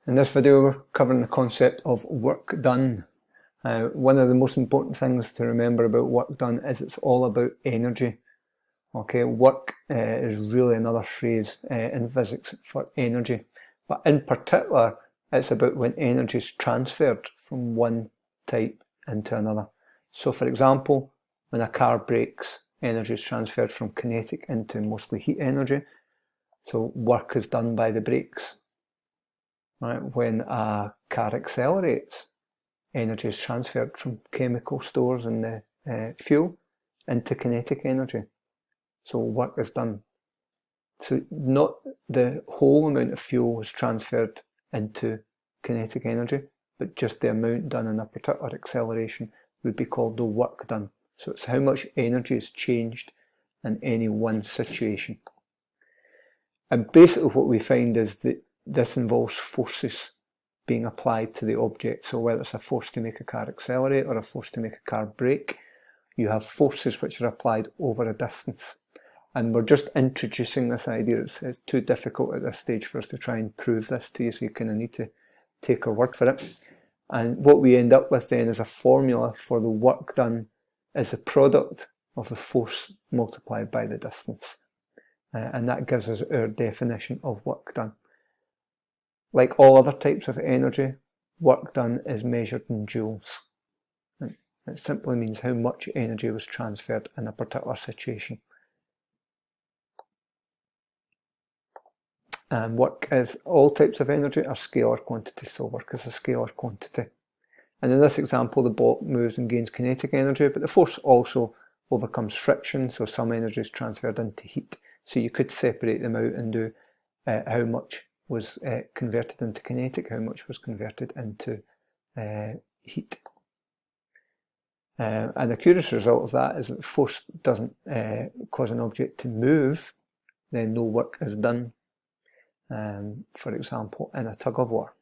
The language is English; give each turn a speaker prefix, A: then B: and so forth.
A: In this video we're covering the concept of work done. One of the most important things to remember about work done is it's all about energy. Okay, work is really another phrase in physics for energy, but in particular it's about when energy is transferred from one type into another. So for example, when a car brakes, energy is transferred from kinetic into mostly heat energy. So work is done by the brakes. Right? When a car accelerates, energy is transferred from chemical stores in the fuel into kinetic energy. So work is done. So not the whole amount of fuel is transferred into kinetic energy, but just the amount done in a particular acceleration would be called the work done. So it's how much energy is changed in any one situation. And basically what we find is that this involves forces being applied to the object. So whether it's a force to make a car accelerate or a force to make a car brake, you have forces which are applied over a distance. And we're just introducing this idea. It's too difficult at this stage for us to try and prove this to you, so you kind of need to take our word for it. And what we end up with then is a formula for the work done is the product of the force multiplied by the distance. And that gives us our definition of work done. Like all other types of energy, work done is measured in joules. It simply means how much energy was transferred in a particular situation. And work is all types of energy are scalar quantities, so work is a scalar quantity. And in this example, the block moves and gains kinetic energy, but the force also overcomes friction, so some energy is transferred into heat. So you could separate them out and do how much was converted into kinetic, how much was converted into heat. And the curious result of that is that force doesn't cause an object to move, then no work is done. For example, in a tug of war.